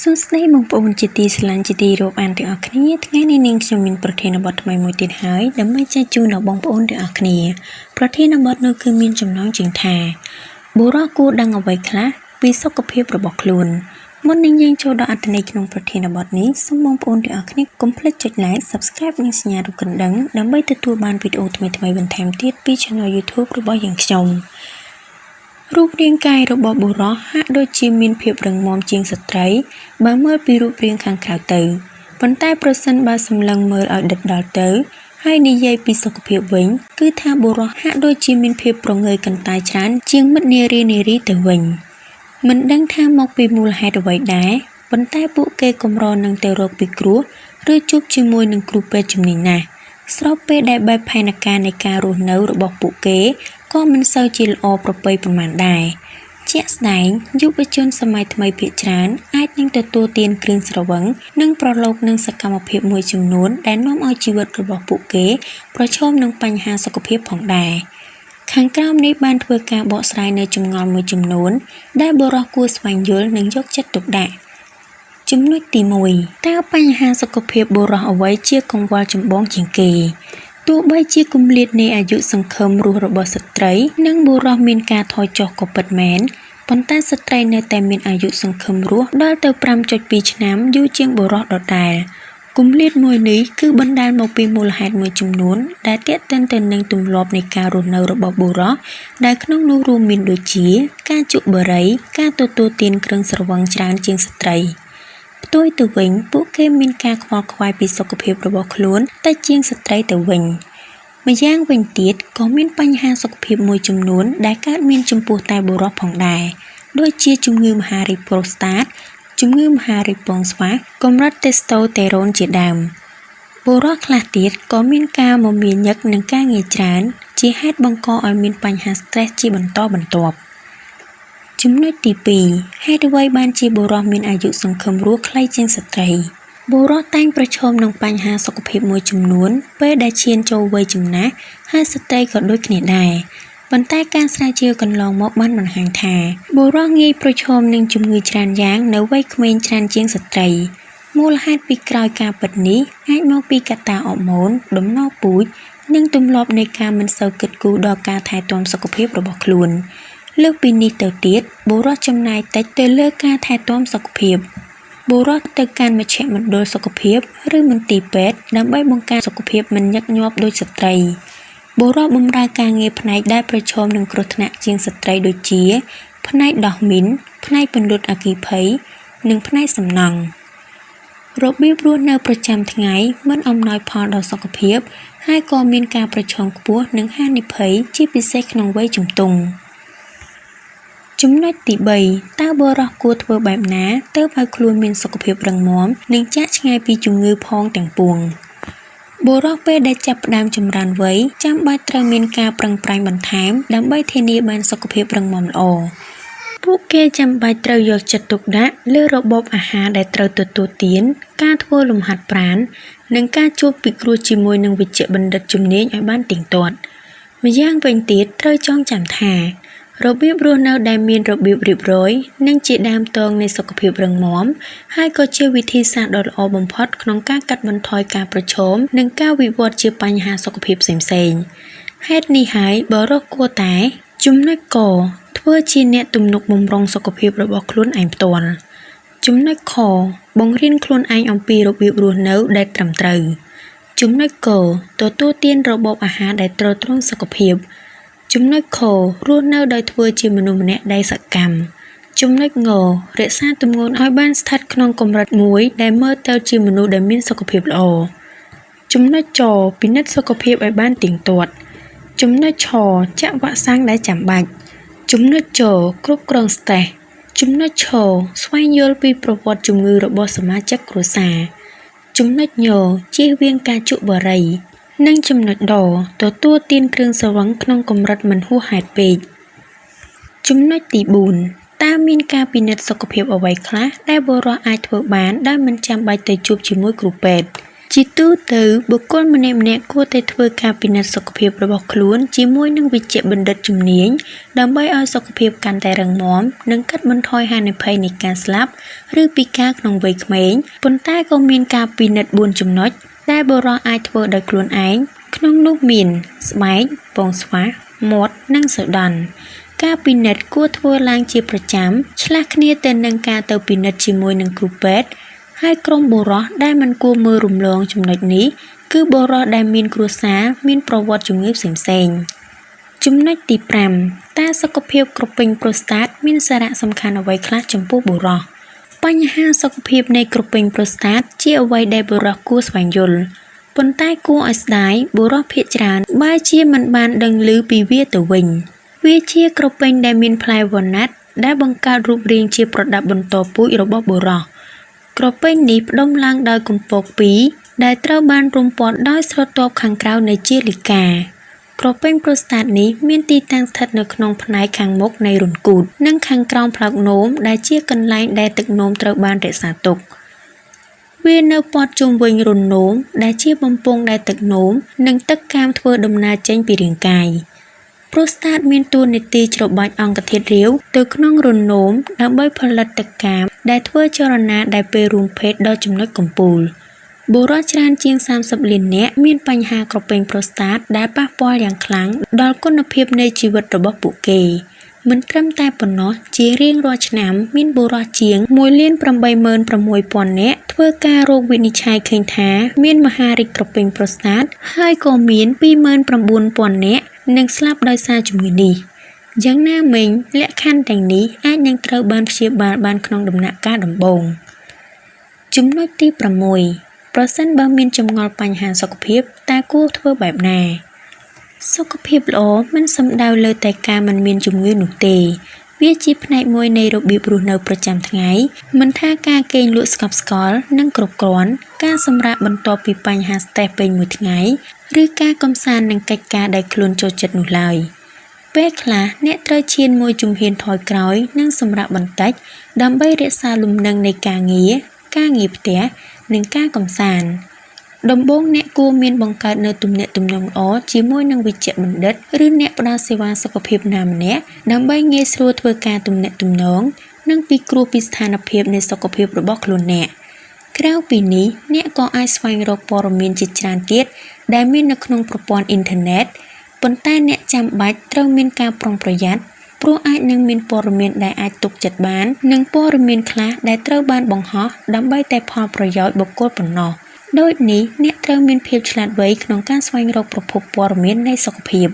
សួស្តីបងប្អូនជាទីស្រឡាញ់ជាទីរាប់អានទាំងអស់គ្នាថ្ងៃនេះនាងខ្ញុំមានប្រធានបទថ្មីមួយទៀតហើយដើម្បីចែកជូនដល់បងប្អូនទាំងអស់គ្នាប្រធានបទនោះគឺមានចំណងជើងថាបុរសគួរដឹងអ្វីខ្លះពីសុខភាពរបស់ខ្លួនមុននឹងយើងចូលដល់អត្ថន័យក្នុងប្រធានបទនេះសូមបងប្អូនទាំងអស់គ្នាកុំភ្លេចចុច Like Subscribe និងសញ្ញារូបកណ្ដឹងដើម្បីទទួលបានវីដេអូថ្មីៗបន្ថែមទៀតពី Channel YouTube របស់យើងខ្ញុំរូបរាងកាយរបស់បុរសហាក់ដូចជាមានភាពរឹងមាំជាងស្ត្រីបើមើលពីរូបរាងខាងក្រៅទៅប៉ុន្តែប្រសិនបើសម្លឹងមើលឲ្យដិតដល់ទៅហើយនិយាយពីសុខភាពវិញគឺថាបុរសហាក់ដូចជាមានភាពប្រងើយកន្តើយច្រើនជាងមិត្តនារីទៅវិញមិនដឹងថាមកពីមូលហេតុអ្វីដែរប៉ុន្តែពួកគេកម្រនឹងទៅរកពិគ្រោះឬជួបជាមួយនឹងគ្រូពេទ្យជំនាញណាស់ស្របពេលដែលបែបផែនការនៃការរស់នៅរបស់ពួកគេក៏មិនសូវជាល្អប្រពៃប៉ុន្មានដែរជាក់ស្ដែងយុវជនសម័យថ្មីភាគច្រើនអាចនឹងទទួលទានគ្រឿងស្រវឹងនិងប្រឡូកនឹងសកម្មភាពមួយចំនួនដែលនាំឲ្យជីវិតរបស់ពួកគេប្រឈមនឹងបញ្ហាសុខភាពផងដែរខាងក្រោមនេះបានធ្វើការបកស្រាយនៅចម្ងល់មួយចំនួនដែលបុរសគួរស្វែងយល់និងយកចិត្តទុកដាក់ចំណុចទី1តើបញ្ហាសុខភាពបុរសអ្វីជាកង្វល់ចម្បងជាងគេទោះបីជាគម្លាតនៃអាយុសង្ឃឹមរស់របស់ស្ត្រីនិងបុរសមានការថយចុះក៏ពិតមែនប៉ុន្តែស្ត្រីនៅតែមានអាយុសង្ឃឹមរស់ដល់ទៅ 5.2 ឆ្នាំយូរជាងបុរសដដែលគម្លាតមួយនេះគឺបណ្ដាលមកពីមូលហេតុមួយចំនួនដែលទាក់ទិនទៅនឹងទម្លាប់នៃការរស់នៅរបស់បុរសដែលក្នុងនោះរួមមានដូចជាការជក់បារីការទទួលទានគ្រឿងស្រវឹងច្រើនជាងស្ត្រីផ្ទុយទៅវិញពួកគេមានការខ្វល់ខ្វាយពីសុខភាពរបស់ខ្លួនតែជាងស្ត្រីទៅវិញម្យ៉ាងវិញទៀតក៏មានបញ្ហាសុខភាពមួយចំនួនដែលកើតមានចំពោះតែបុរសផងដែរដូចជាជំងឺមហារីកប្រូស្តាតជំងឺមហារីកពងស្វាកម្រិតតេស្តូតេរ៉ូនជាដើមបុរសខ្លះទៀតក៏មានការមមាញឹកនិងការងារច្រើនជាហេតុបង្កឲ្យមានបញ្ហា stress ជាបន្តបន្ទាប់ចំណុចទី2ហេតុអ្វីបានជាបុរសមានអាយុសង្ឃឹមរស់ខ្លីជាងស្ត្រីបុរសតែងប្រឈមនឹងបញ្ហាសុខភាពមួយចំនួនពេលដែលឈានចូលវ័យចំណាស់ហើយស្ត្រីក៏ដូចគ្នាដែរប៉ុន្តែការស្រាវជ្រាវកន្លងមកបានបង្ហាញថាបុរសងាយប្រឈមនឹងជំងឺច្រើនយ៉ាងនៅវ័យក្មេងច្រើនជាងស្ត្រីមូលហេតុពីក្រោយការពិតនេះអាចមកពីកត្តាអរម៉ូនដំណពូជនិងទម្លាប់នៃការមិនសូវគិតគូរដល់ការថែទាំសុខភាពរបស់ខ្លួនលើសពីនេះទៅទៀតបុរសចំណាយតិចទៅលើការថែទាំសុខភាពបុរសទៅកាន់មជ្ឈមណ្ឌលសុខភាពឬមន្ទីរពេទ្យដើម្បីបង្ការសុខភាពមិនញឹកញាប់ដូចស្ត្រីបុរសបម្រើការងារផ្នែកដែលប្រឈមនឹងគ្រោះថ្នាក់ជាងស្ត្រីដូចជាផ្នែកដោះមីនផ្នែកពន្លត់អគ្គិភ័យនិងផ្នែកសំណង់របៀបរស់នៅប្រចាំថ្ងៃមិនអំណោយផលដល់សុខភាពហើយក៏មានការប្រឈមខ្ពស់នឹងហានិភ័យជាពិសេសក្នុងវ័យជំទង់ចំណុចទី3តើបុរសគួរធ្វើបែបណាទើបឲ្យខ្លួនមានសុខភាពរឹងមាំនិងចាកឆ្ងាយពីជំងឺផងទាំងពួងបុរសពេលដែលចាប់ផ្ដើមចម្រើនវ័យចាំបាច់ត្រូវមានការប្រឹងប្រែងបន្ថែមដើម្បីធានាបានសុខភាពរឹងមាំល្អពួកគេចាំបាច់ត្រូវយកចិត្តទុកដាក់លើរបបអាហារដែលត្រូវទទួលទានការធ្វើលំហាត់ប្រាណនិងការជួបពិគ្រោះជាមួយនឹងវេជ្ជបណ្ឌិតជំនាញឲ្យបានទៀងទាត់ម្យ៉ាងវិញទៀតត្រូវចងចាំថារបៀបរស់នៅដែលមានរបៀបរៀបរយនិងជាដើមទងនៃសុខភាពរឹងមាំហើយក៏ជាវិធីសាស្ត្រដ៏ល្អបំផុតក្នុងការកាត់បន្ថយការប្រឈមនិងការវិវត្តជាបញ្ហាសុខភាពផ្សេងៗហេតុនេះហើយបុរសគួរតែចំណុចកធ្វើជាអ្នកទំនុកបម្រុងសុខភាពរបស់ខ្លួនឯងផ្ទាល់ចំណុចខបង្រៀនខ្លួនឯងអំពីរបៀបរស់នៅដែលត្រឹមត្រូវចំណុចកទទួលទានរបបអាហារដែលទ្រទ្រង់សុខភាពចំណុចខរស់នៅដោយធ្វើជាមនុស្សម្នាក់ដែលសកម្មចំណុចងរក្សាទម្ងន់ឲ្យបានស្ថិតក្នុងកម្រិតមួយដែលមើលទៅជាមនុស្សដែលមានសុខភាពល្អចំណុចចពិនិត្យសុខភាពឲ្យបានទៀងទាត់ចំណុចឆចាក់វ៉ាក់សាំងដែលចាំបាច់ចំណុចចគ្រប់គ្រងស្ត្រេសចំណុចឆស្វែងយល់ពីប្រវត្តិជំងឺរបស់សមាជិកគ្រួសារចំណុចញជៀសវាងការជក់បារីនិងចំណុចដទទួលទានគ្រឿងស្រវឹងក្នុងកម្រិតមិនហួសហេតុពេកចំណុចទី4តើមានការពិនិត្យសុខភាពអ្វីខ្លះដែលបុរសអាចធ្វើបានដោយមិនចាំបាច់ទៅជួបជាមួយគ្រូពេទ្យ ជាទូទៅបុគ្គលម្នាក់ៗគួរតែធ្វើការពិនិត្យសុខភាពរបស់ខ្លួនជាមួយនឹងវេជ្ជបណ្ឌិតជំនាញដើម្បីឲ្យសុខភាពកាន់តែរឹងមាំនិងកាត់បន្ថយហានិភ័យនៃការស្លាប់ឬពិការក្នុងវ័យក្មេងប៉ុន្តែក៏មានការពិនិត្យ4ចំណុចដែលបុរសអាចធ្វើដោយខ្លួនឯងក្នុងនោះមានស្បែកពងស្វាមាត់និងសោដន្យការពិនិត្យគួរធ្វើឡើងជាប្រចាំឆ្លាស់គ្នាទៅនឹងការទៅពិនិត្យជាមួយនឹងគ្រូពេទ្យហើយក្រុមបុរសដែលមិនគួរមើលរំលងចំណុចនេះគឺបុរសដែលមានគ្រួសារមានប្រវត្តិជំងឺផ្សេងៗចំណុចទី5តើសុខភាពក្រពេញប្រូស្តាតមានសារៈសំខាន់អ្វីខ្លះចំពោះបុរសបញ្ហាសុខភាពនៃក្រពេញប្រូស្តាតជាអ្វីដែលបុរសគួរស្វែងយល់ប៉ុន្តែគួរឲ្យស្ដាយបុរសភាគច្រើនបែរជាមិនបានដឹងឮពីវាទៅវិញវាជាក្រពេញដែលមានផ្លែវ៉ាណាត់ដែលបង្កើតរូបរាងជាប្រដាប់បន្តពូជរបស់បុរសក្រពេញនេះផ្ដុំឡើងដោយគំពក2ដែលត្រូវបានរុំព័ទ្ធដោយស្រទាប់ខាងក្រៅនៃជាលិកាក្រពេញប្រូស្តាតនេះមានទីតាំងស្ថិតនៅក្នុងផ្នែកខាងមុខនៃរន្ធគូតនិងខាងក្រោមផ្លោកនោមដែលជាកន្លែងដែលទឹកនោមត្រូវបានរក្សាទុកវានៅព័ទ្ធជុំវិញរន្ធនោមដែលជាបំពង់ដែលទឹកនោមនិងទឹកកាមធ្វើដំណើរចេញពីរាងកាយប្រូស្តាតមានតួនាទីច្របាច់អង្គធាតុរាវទៅក្នុងរន្ធនោមដើម្បីផលិតទឹកកាមដែលធ្វើចលនាដែលពេលរួមភេទដល់ចំណុចកំពូលបុរសច្រើនជាង30លាននាក់មានបញ្ហាក្រពេញប្រូស្តាតដែលប៉ះពាល់យ៉ាងខ្លាំងដល់គុណភាពនៃជីវិតរបស់ពួកគេមិនត្រឹមតែប៉ុណ្ណោះជារៀងរាល់ឆ្នាំមានបុរសជាង 1,86,000 នាក់ធ្វើការរោគវិនិច្ឆ័យឃើញថាមានមហារីកក្រពេញប្រូស្តាតហើយក៏មាន 29,000 នាក់នឹងស្លាប់ដោយសារជំងឺនេះយ៉ាងណាមិញលក្ខខណ្ឌទាំងនេះអាចនឹងត្រូវបានព្យាបាលបានក្នុងដំណាក់កាលដំបូងចំណុចទី6ប្រសិនបើមានចម្ងល់បញ្ហាសុខភាពតើគួរធ្វើបែបណាសុខភាពល្អមិនសំដៅលើតែការមិនមានជំងឺនោះទេវាជាផ្នែកមួយនៃរបៀបរស់នៅប្រចាំថ្ងៃមិនថាការគេងលក់ស្កប់ស្កល់និងគ្រប់គ្រាន់ការសម្រាកបន្ទាប់ពីបញ្ហាស្ទះពេញមួយថ្ងៃឬការកម្សាន្តនឹងកិច្ចការដែលខ្លួនចូលចិត្តនោះឡើយពេលខ្លះអ្នកត្រូវឈានមួយជំហានថយក្រោយនិងសម្រាកបន្តិចដើម្បីរក្សាលំនឹងនៃការងារផ្ទះនិងការកម្សាន្តដំបូងអ្នកគួរមានបង្កើតនៅទំនាក់ទំនងល្អជាមួយនឹងវេជ្ជបណ្ឌិតឬអ្នកផ្ដល់សេវាសុខភាពណាម្នាក់ដើម្បីងាយស្រួលធ្វើការទំនាក់ទំនងនិងពិគ្រោះពីស្ថានភាពនៃសុខភាពរបស់ខ្លួនអ្នកក្រៅពីនេះអ្នកក៏អាចស្វែងរកព័ត៌មានជាច្រើនទៀតដែលមាននៅក្នុងប្រព័ន្ធអ៊ីនធឺណិតប៉ុន្តែអ្នកចាំបាច់ត្រូវមានការប្រុងប្រយ័ត្នព្រោះអាចនឹងមានព័ត៌មានដែលអាចទុកចិត្តបាននិងព័ត៌មានខ្លះដែលត្រូវបានបង្ហោះដើម្បីតែផលប្រយោជន៍បុគ្គលប៉ុណ្ណោះដូចនេះអ្នកត្រូវមានភាពឆ្លាតវៃក្នុងការស្វែងរកប្រភពព័ត៌មាននៃសុខភាព